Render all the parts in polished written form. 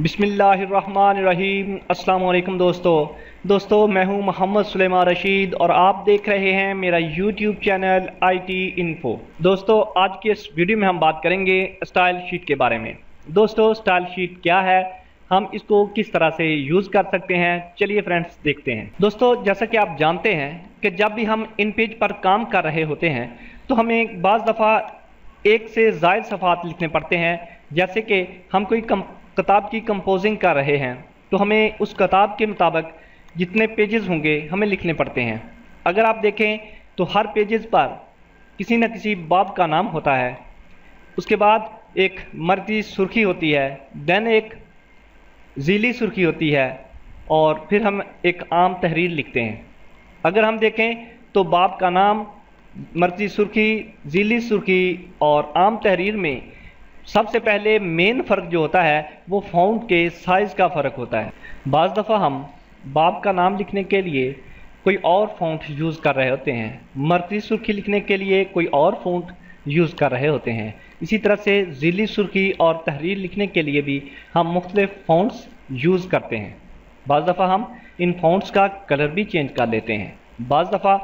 बिस्मिल्लाहिर्रहमानिर्रहीम। अस्सलाम वालेकुम दोस्तों मैं हूं मोहम्मद सुलेमान रशीद और आप देख रहे हैं मेरा यूट्यूब चैनल IT इन्फो। दोस्तों आज के इस वीडियो में हम बात करेंगे स्टाइल शीट के बारे में। दोस्तों स्टाइल शीट क्या है, हम इसको किस तरह से यूज़ कर सकते हैं, चलिए फ्रेंड्स देखते हैं। दोस्तों जैसा कि आप जानते हैं कि जब भी हम इन पेज पर काम कर रहे होते हैं तो हमें बाज़ दफ़ा एक से ज़ायद सफ़ात लिखने पड़ते हैं। जैसे कि हम कोई किताब की कंपोजिंग कर रहे हैं तो हमें उस किताब के मुताबिक जितने पेजेस होंगे हमें लिखने पड़ते हैं। अगर आप देखें तो हर पेजेस पर किसी न किसी बाब का नाम होता है, उसके बाद एक मर्दी सुर्खी होती है, देन एक ज़ीली सुर्खी होती है और फिर हम एक आम तहरीर लिखते हैं। अगर हम देखें तो बाब का नाम, मर्दी सुर्खी, ज़ीली सुर्खी और आम तहरीर में सबसे पहले मेन फ़र्क जो होता है वो फ़ॉन्ट के साइज़ का फ़र्क होता है। बाज़ दफ़ा हम बाब का नाम लिखने के लिए कोई और फ़ॉन्ट यूज़ कर रहे होते हैं, मर्दी सुर्खी लिखने के लिए कोई और फ़ॉन्ट यूज़ कर रहे होते हैं। इसी तरह से ज़ीली सुर्खी और तहरीर लिखने के लिए भी हम मुख्तलिफ़ फ़ॉन्ट्स यूज़ करते हैं। बाज़ दफ़ा हम इन फ़ॉन्ट्स का कलर भी चेंज कर लेते हैं। बाज़ दफ़ा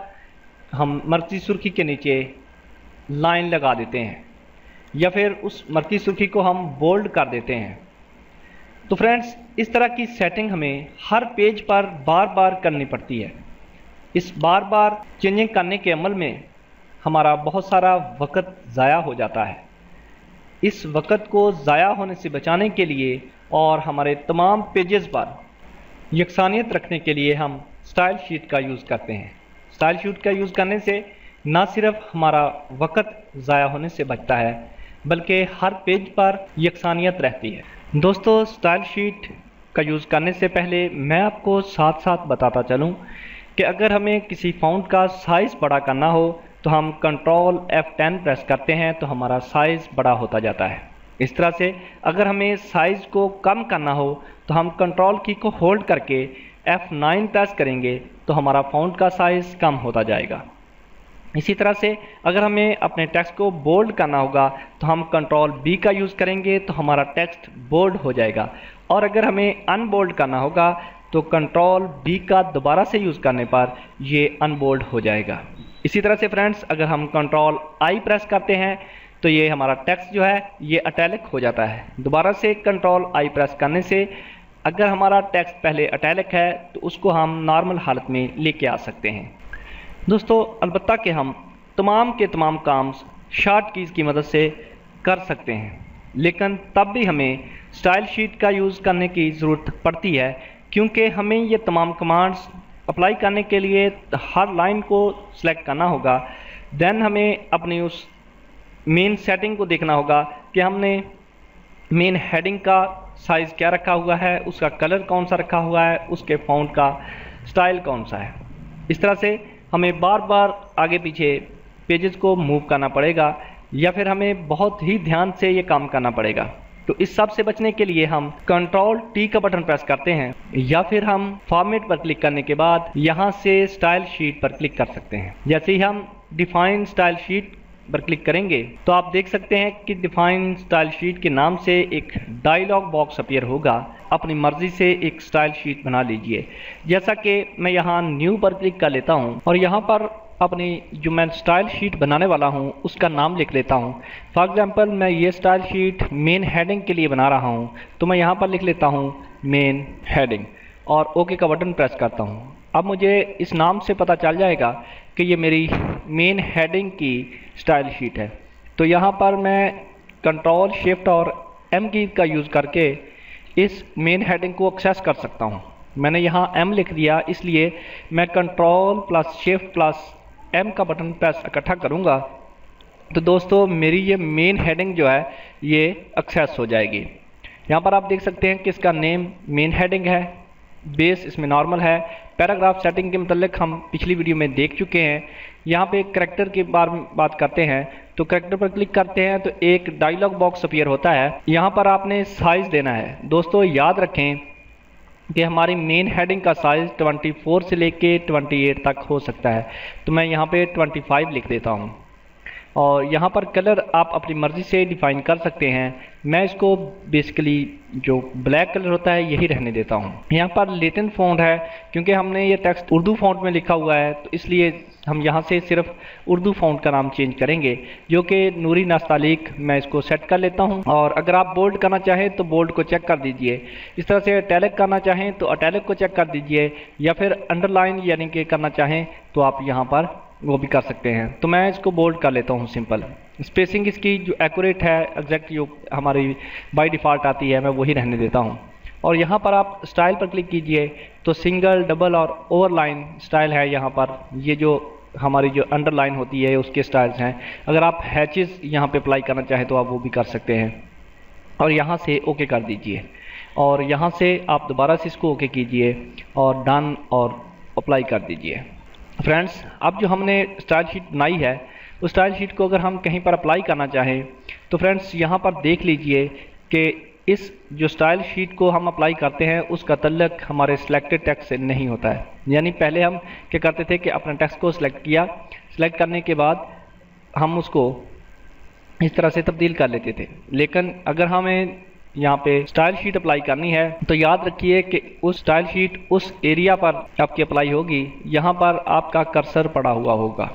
हम मर्दी सुर्खी के नीचे लाइन लगा देते हैं या फिर उस मर्दी सुर्खी को हम बोल्ड कर देते हैं। तो फ्रेंड्स इस तरह की सेटिंग हमें हर पेज पर बार बार करनी पड़ती है। इस बार बार चेंजिंग करने के अमल में हमारा बहुत सारा वक़्त ज़ाया हो जाता है। इस वक़्त को ज़ाया होने से बचाने के लिए और हमारे तमाम पेजेस पर यकसानियत रखने के लिए हम स्टाइल शीट का यूज़ करते हैं। स्टाइल शीट का यूज़ करने से ना सिर्फ हमारा वक़्त ज़ाया होने से बचता है बल्कि हर पेज पर यकसानियत रहती है। दोस्तों स्टाइल शीट का यूज़ करने से पहले मैं आपको साथ साथ बताता चलूं कि अगर हमें किसी फ़ॉन्ट का साइज़ बड़ा करना हो तो हम कंट्रोल F10 प्रेस करते हैं तो हमारा साइज़ बड़ा होता जाता है। इस तरह से अगर हमें साइज़ को कम करना हो तो हम कंट्रोल की को होल्ड करके F9 प्रेस करेंगे तो हमारा फ़ॉन्ट का साइज़ कम होता जाएगा। इसी तरह से अगर हमें अपने टेक्स्ट को बोल्ड करना होगा तो हम कंट्रोल B का यूज़ करेंगे तो हमारा टेक्स्ट बोल्ड हो जाएगा, और अगर हमें अनबोल्ड करना होगा तो कंट्रोल B का दोबारा से यूज़ करने पर ये अनबोल्ड हो जाएगा। इसी तरह से फ्रेंड्स अगर हम कंट्रोल I प्रेस करते हैं तो ये हमारा टेक्स्ट जो है ये अटैलिक हो जाता है। दोबारा से कंट्रोल I प्रेस करने से अगर हमारा टेक्स्ट पहले अटैलिक है तो उसको हम नॉर्मल हालत में लेके आ सकते हैं। दोस्तों अलबत्ता कि हम तमाम के तमाम काम शॉर्ट कीज़ की मदद से कर सकते हैं, लेकिन तब भी हमें स्टाइल शीट का यूज़ करने की ज़रूरत पड़ती है क्योंकि हमें ये तमाम कमांड्स अप्लाई करने के लिए हर लाइन को सिलेक्ट करना होगा। देन हमें अपनी उस मेन सेटिंग को देखना होगा कि हमने मेन हेडिंग का साइज़ क्या रखा हुआ है, उसका कलर कौन सा रखा हुआ है, उसके फ़ॉन्ट का स्टाइल कौन सा है। इस तरह से हमें बार बार आगे पीछे पेजेस को मूव करना पड़ेगा या फिर हमें बहुत ही ध्यान से ये काम करना पड़ेगा। तो इस सब से बचने के लिए हम कंट्रोल T का बटन प्रेस करते हैं या फिर हम फॉर्मेट पर क्लिक करने के बाद यहाँ से स्टाइल शीट पर क्लिक कर सकते हैं। जैसे ही हम डिफाइन स्टाइल शीट पर क्लिक करेंगे तो आप देख सकते हैं कि डिफाइन स्टाइल शीट के नाम से एक डायलॉग बॉक्स अपीयर होगा। अपनी मर्जी से एक स्टाइल शीट बना लीजिए। जैसा कि मैं यहाँ न्यू पर क्लिक कर लेता हूँ और यहाँ पर अपनी जो मैं स्टाइल शीट बनाने वाला हूँ उसका नाम लिख लेता हूँ। फॉर एग्जांपल मैं ये स्टाइल शीट मेन हेडिंग के लिए बना रहा हूँ तो मैं यहाँ पर लिख लेता हूँ मेन हेडिंग और ओके का बटन प्रेस करता हूँ। अब मुझे इस नाम से पता चल जाएगा कि ये मेरी मेन हेडिंग की स्टाइल शीट है। तो यहाँ पर मैं कंट्रोल शिफ्ट और M की का यूज़ करके इस मेन हेडिंग को एक्सेस कर सकता हूँ। मैंने यहाँ M लिख दिया, इसलिए मैं control plus shift plus M का बटन प्रेस इकट्ठा करूँगा तो दोस्तों मेरी ये मेन हेडिंग जो है ये एक्सेस हो जाएगी। यहाँ पर आप देख सकते हैं कि इसका नेम मेन हेडिंग है, बेस इसमें नॉर्मल है। पैराग्राफ सेटिंग के मतलब हम पिछली वीडियो में देख चुके हैं। यहाँ पे कैरेक्टर के बारे में बात करते हैं तो कैरेक्टर पर क्लिक करते हैं तो एक डायलॉग बॉक्स अपीयर होता है। यहाँ पर आपने साइज़ देना है। दोस्तों याद रखें कि हमारी मेन हेडिंग का साइज़ 24 से लेके 28 तक हो सकता है, तो मैं यहाँ पे 25 लिख देता हूँ और यहाँ पर कलर आप अपनी मर्ज़ी से डिफ़ाइन कर सकते हैं। मैं इसको बेसिकली जो ब्लैक कलर होता है यही रहने देता हूँ। यहाँ पर लेटेंट फ़ॉन्ट है, क्योंकि हमने ये टेक्स्ट उर्दू फ़ॉन्ट में लिखा हुआ है तो इसलिए हम यहाँ से सिर्फ उर्दू फ़ॉन्ट का नाम चेंज करेंगे, जो कि नूरी नास्तालिक। मैं इसको सेट कर लेता हूँ। और अगर आप बोल्ड करना चाहें तो बोल्ड को चेक कर दीजिए। इस तरह से अटैलिक करना चाहें तो अटैलिक को चेक कर दीजिए, या फिर अंडरलाइन यानी कि करना चाहें तो आप यहाँ पर वो भी कर सकते हैं। तो मैं इसको बोल्ड कर लेता हूँ सिंपल। स्पेसिंग इसकी जो एक्यूरेट है, एग्जैक्ट जो हमारी बाय डिफ़ॉल्ट आती है, मैं वही रहने देता हूँ। और यहाँ पर आप स्टाइल पर क्लिक कीजिए तो सिंगल, डबल और ओवरलाइन स्टाइल है। यहाँ पर ये जो हमारी जो अंडरलाइन होती है उसके स्टाइल्स हैं। अगर आप हैचेस यहाँ पे अप्लाई करना चाहें तो आप वो भी कर सकते हैं। और यहाँ से ओके कर दीजिए, और यहाँ से आप दोबारा से इसको ओके कीजिए और डन और अप्लाई कर दीजिए। फ्रेंड्स, अब जो हमने स्टाइल शीट बनाई है उस स्टाइल शीट को अगर हम कहीं पर अप्लाई करना चाहें तो फ्रेंड्स यहाँ पर देख लीजिए कि इस जो स्टाइल शीट को हम अप्लाई करते हैं उसका तल्लक हमारे सिलेक्टेड टेक्स्ट से नहीं होता है। यानी पहले हम क्या करते थे कि अपने टेक्स्ट को सिलेक्ट किया, सिलेक्ट करने के बाद हम उसको इस तरह से तब्दील कर लेते थे। लेकिन अगर हमें यहाँ पे स्टाइल शीट अप्लाई करनी है तो याद रखिए कि उस स्टाइल शीट उस एरिया पर आपकी अप्लाई होगी, यहाँ पर आपका कर्सर पड़ा हुआ होगा,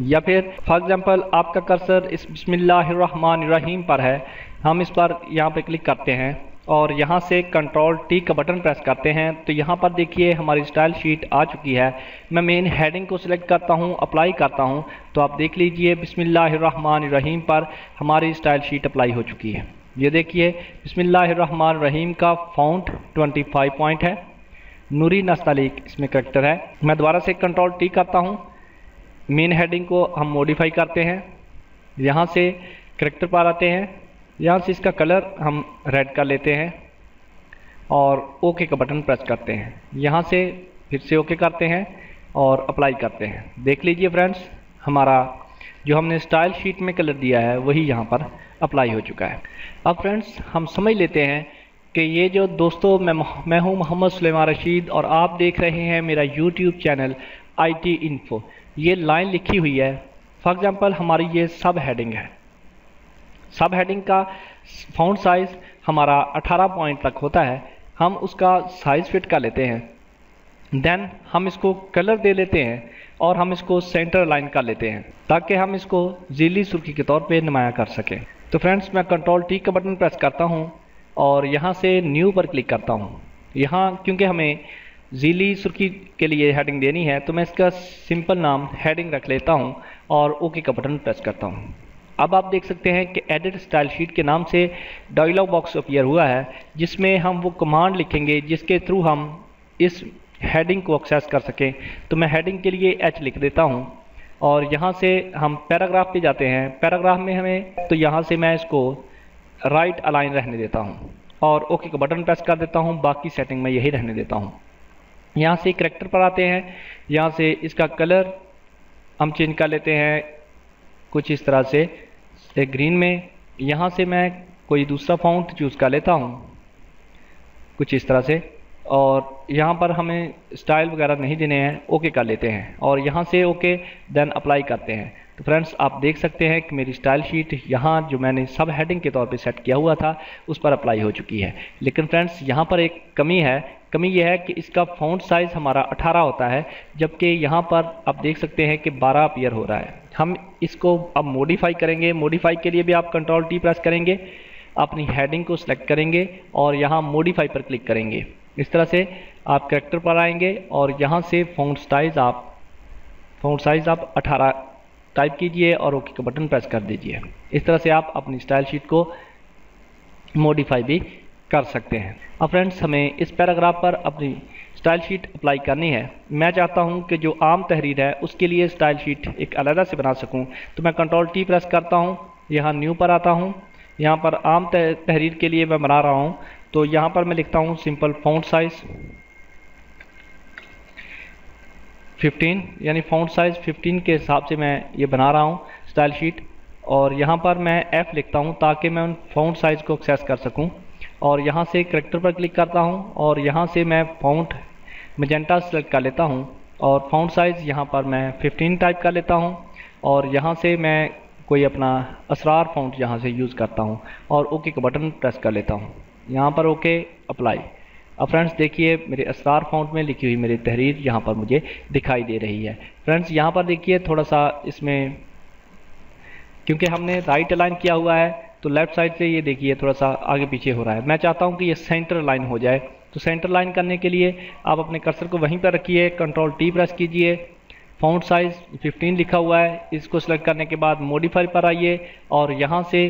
या फिर फॉर एग्जांपल आपका कर्सर इस बिस्मिल्लाहिर्रहमानिर्रहीम पर है। हम इस पर यहाँ पे क्लिक करते हैं और यहाँ से कंट्रोल टी का बटन प्रेस करते हैं तो यहाँ पर देखिए हमारी स्टाइल शीट आ चुकी है। मैं मेन हेडिंग को सिलेक्ट करता हूँ, अप्लाई करता हूँ तो आप देख लीजिए बिस्मिल्लाहिर्रहमानिर्रहीम पर हमारी स्टाइल शीट अप्लाई हो चुकी है। ये देखिए बिस्मिल्लाहिर्रहमानिर्रहीम का फ़ॉन्ट 25 पॉइंट है, नूरी नास्तालिक इसमें करेक्टर है। मैं दोबारा से कंट्रोल टी करता हूँ, मेन हेडिंग को हम मॉडिफाई करते हैं, यहाँ से करेक्टर पर आते हैं, यहाँ से इसका कलर हम रेड कर लेते हैं और ओके का बटन प्रेस करते हैं। यहाँ से फिर से ओके करते हैं और अप्लाई करते हैं। देख लीजिए फ्रेंड्स, हमारा जो हमने स्टाइल शीट में कलर दिया है वही यहाँ पर अप्लाई हो चुका है। अब फ्रेंड्स हम समझ लेते हैं कि ये जो दोस्तों मैं हूँ मोहम्मद सुलेमान रशीद और आप देख रहे हैं मेरा यूट्यूब चैनल IT इन्फो। ये लाइन लिखी हुई है, फॉर एग्जांपल हमारी ये सब हेडिंग है। सब हेडिंग का फ़ॉन्ट साइज़ हमारा 18 पॉइंट तक होता है। हम उसका साइज़ फिट कर लेते हैं, देन हम इसको कलर दे लेते हैं और हम इसको सेंटर लाइन कर लेते हैं ताकि हम इसको ज़ीली सुर्खी के तौर पे नुमाया कर सकें। तो फ्रेंड्स मैं कंट्रोल टी का बटन प्रेस करता हूँ और यहाँ से न्यू पर क्लिक करता हूँ। यहाँ क्योंकि हमें ज़ीली सुर्खी के लिए हेडिंग देनी है तो मैं इसका सिंपल नाम हेडिंग रख लेता हूँ और ओके का बटन प्रेस करता हूँ। अब आप देख सकते हैं कि एडिट स्टाइल शीट के नाम से डायलॉग बॉक्स अपीयर हुआ है, जिसमें हम वो कमांड लिखेंगे जिसके थ्रू हम इस हेडिंग को एक्सेस कर सकें। तो मैं हेडिंग के लिए H लिख देता हूँ और यहाँ से हम पैराग्राफ पे जाते हैं। पैराग्राफ में हमें तो यहाँ से मैं इसको राइट अलाइन रहने देता हूँ और ओके का बटन प्रेस कर देता हूँ। बाकी सेटिंग में यही रहने देता हूँ। यहाँ से करेक्टर पर आते हैं, यहाँ से इसका कलर हम चेंज कर लेते हैं कुछ इस तरह से, एक ग्रीन में। यहाँ से मैं कोई दूसरा फ़ॉन्ट चूज़ कर लेता हूँ कुछ इस तरह से, और यहाँ पर हमें स्टाइल वगैरह नहीं देने हैं, ओके कर लेते हैं और यहाँ से ओके देन अप्लाई करते हैं। तो फ्रेंड्स आप देख सकते हैं कि मेरी स्टाइल शीट यहाँ जो मैंने सब हेडिंग के तौर पे सेट किया हुआ था उस पर अप्लाई हो चुकी है। लेकिन फ्रेंड्स यहाँ पर एक कमी है। कमी यह है कि इसका फ़ॉन्ट साइज़ हमारा 18 होता है, जबकि यहाँ पर आप देख सकते हैं कि 12 अपीयर हो रहा है। हम इसको अब मॉडिफाई करेंगे। मॉडिफाई के लिए भी आप कंट्रोल टी प्रेस करेंगे, अपनी हेडिंग को सिलेक्ट करेंगे और यहाँ मॉडिफाई पर क्लिक करेंगे। इस तरह से आप कैरेक्टर पर आएंगे और यहाँ से फ़ॉन्ट साइज़ आप 18 टाइप कीजिए और ओके का बटन प्रेस कर दीजिए। इस तरह से आप अपनी स्टाइल शीट को मॉडिफाई भी कर सकते हैं। अब फ्रेंड्स हमें इस पैराग्राफ पर अपनी स्टाइल शीट अप्लाई करनी है। मैं चाहता हूं कि जो आम तहरीर है उसके लिए स्टाइल शीट एक अलग से बना सकूं, तो मैं कंट्रोल टी प्रेस करता हूं, यहाँ न्यू पर आता हूं। यहाँ पर आम तहरीर के लिए मैं बना रहा हूं, तो यहाँ पर मैं लिखता हूं सिंपल फ़ॉन्ट साइज़ 15, यानी फ़ॉन्ट साइज़ 15 के हिसाब से मैं ये बना रहा हूँ स्टाइल शीट। और यहाँ पर मैं F लिखता हूँ ताकि मैं उन फ़ॉन्ट साइज़ को एक्सेस कर सकूँ। और यहाँ से करेक्टर पर क्लिक करता हूँ और यहाँ से मैं फ़ॉन्ट मैजेंटा सेलेक्ट कर लेता हूँ और फ़ॉन्ट साइज़ यहाँ पर मैं 15 टाइप कर लेता हूँ। और यहाँ से मैं कोई अपना असरार फ़ॉन्ट यहाँ से यूज़ करता हूँ और ओके का बटन प्रेस कर लेता हूँ। यहाँ पर ओके अप्लाई। अब फ्रेंड्स देखिए मेरे असरार फ़ॉन्ट में लिखी हुई मेरी तहरीर यहाँ पर मुझे दिखाई दे रही है। फ्रेंड्स यहाँ पर देखिए थोड़ा सा इसमें क्योंकि हमने राइट अलाइन किया हुआ है तो लेफ़्ट साइड से ये देखिए थोड़ा सा आगे पीछे हो रहा है। मैं चाहता हूँ कि ये सेंटर लाइन हो जाए, तो सेंटर लाइन करने के लिए आप अपने कर्सर को वहीं पर रखिए, कंट्रोल टी प्रेस कीजिए, फ़ॉन्ट साइज़ 15 लिखा हुआ है, इसको सेलेक्ट करने के बाद मॉडिफाई पर आइए और यहाँ से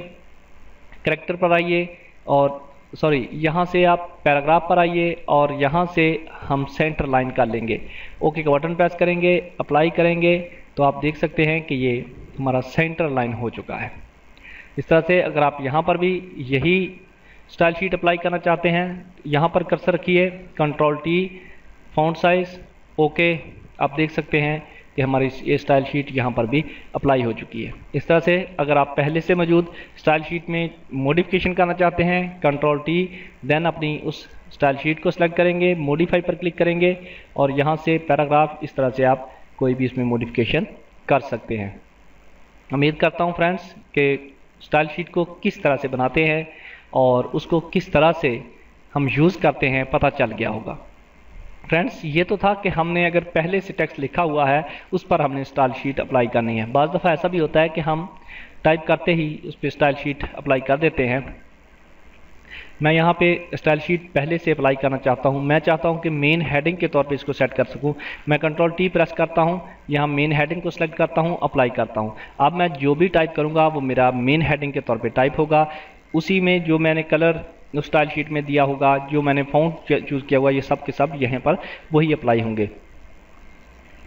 करैक्टर पर आइए और यहाँ से आप पैराग्राफ पर आइए और यहाँ से हम सेंटर लाइन कर लेंगे। ओके का बटन प्रेस करेंगे, अप्लाई करेंगे तो आप देख सकते हैं कि ये हमारा सेंटर लाइन हो चुका है। इस तरह से अगर आप यहाँ पर भी यही स्टाइल शीट अप्लाई करना चाहते हैं, यहाँ पर कर्सर रखिए, control T, font size, okay, आप देख सकते हैं कि हमारी ये स्टाइल शीट यहाँ पर भी अप्लाई हो चुकी है। इस तरह से अगर आप पहले से मौजूद स्टाइल शीट में मॉडिफिकेशन करना चाहते हैं, कंट्रोल टी, देन अपनी उस स्टाइल शीट को सिलेक्ट करेंगे, मॉडिफाई पर क्लिक करेंगे और यहाँ से पैराग्राफ, इस तरह से आप कोई भी इसमें मॉडिफिकेशन कर सकते हैं। उम्मीद करता हूँ फ्रेंड्स कि स्टाइल शीट को किस तरह से बनाते हैं और उसको किस तरह से हम यूज़ करते हैं पता चल गया होगा। फ्रेंड्स ये तो था कि हमने अगर पहले से टेक्स्ट लिखा हुआ है उस पर हमने स्टाइल शीट अप्लाई करनी है। बाज़ दफ़ा ऐसा भी होता है कि हम टाइप करते ही उस पर स्टाइल शीट अप्लाई कर देते हैं। मैं यहाँ पे स्टाइल शीट पहले से अप्लाई करना चाहता हूँ। मैं चाहता हूँ कि मेन हेडिंग के तौर पे इसको सेट कर सकूँ। मैं कंट्रोल टी प्रेस करता हूँ, यहाँ मेन हेडिंग को सिलेक्ट करता हूँ, अप्लाई करता हूँ। अब मैं जो भी टाइप करूँगा वो मेरा मेन हेडिंग के तौर पे टाइप होगा। उसी में जो मैंने कलर स्टाइल शीट में दिया होगा, जो मैंने फ़ॉन्ट चूज़ किया हुआ, ये सब के सब यहाँ पर वही अप्लाई होंगे।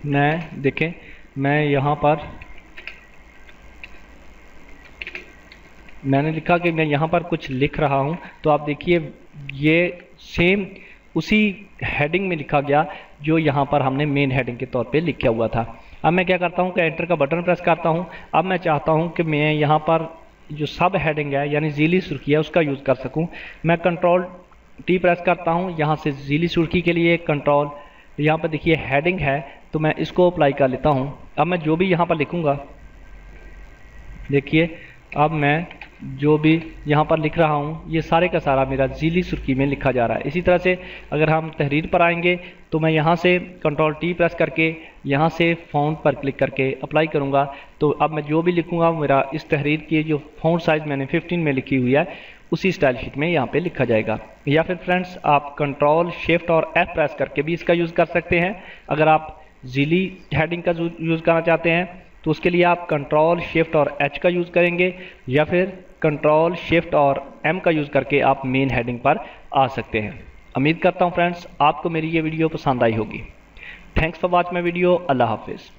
मैं देखें, मैं यहाँ पर मैंने लिखा कि मैं यहाँ पर कुछ लिख रहा हूँ, तो आप देखिए ये सेम उसी हेडिंग में लिखा गया जो यहाँ पर हमने मेन हेडिंग के तौर पे लिखा हुआ था। अब मैं क्या करता हूँ कि एंटर का बटन प्रेस करता हूँ। अब मैं चाहता हूँ कि मैं यहाँ पर जो सब हेडिंग है यानी ज़ीली सुर्खी है उसका यूज़ कर सकूँ। मैं कंट्रोल टी प्रेस करता हूँ, यहाँ से ज़ीली सुर्खी के लिए कंट्रोल, यहाँ पर देखिए हेडिंग है तो मैं इसको अप्लाई कर लेता हूँ। अब मैं जो भी यहाँ पर लिखूँगा, देखिए अब मैं जो भी यहाँ पर लिख रहा हूँ ये सारे का सारा मेरा ज़ीली सुर्खी में लिखा जा रहा है। इसी तरह से अगर हम तहरीर पर आएंगे तो मैं यहाँ से कंट्रोल टी प्रेस करके यहाँ से फ़ॉन्ट पर क्लिक करके अप्लाई करूँगा, तो अब मैं जो भी लिखूँगा मेरा इस तहरीर की जो फ़ॉन्ट साइज़ मैंने 15 में लिखी हुई है उसी स्टाइल शीट में यहाँ पे लिखा जाएगा। या फिर फ्रेंड्स आप कंट्रोल शिफ्ट और एफ प्रेस करके भी इसका यूज़ कर सकते हैं। अगर आप ज़ीली हेडिंग का यूज़ करना चाहते हैं तो उसके लिए आप कंट्रोल शिफ्ट और एच का यूज़ करेंगे या फिर कंट्रोल शिफ्ट और एम का यूज़ करके आप मेन हेडिंग पर आ सकते हैं। उम्मीद करता हूँ फ्रेंड्स आपको मेरी ये वीडियो पसंद आई होगी। Thanks for watch my video. अल्लाह हाफिज़।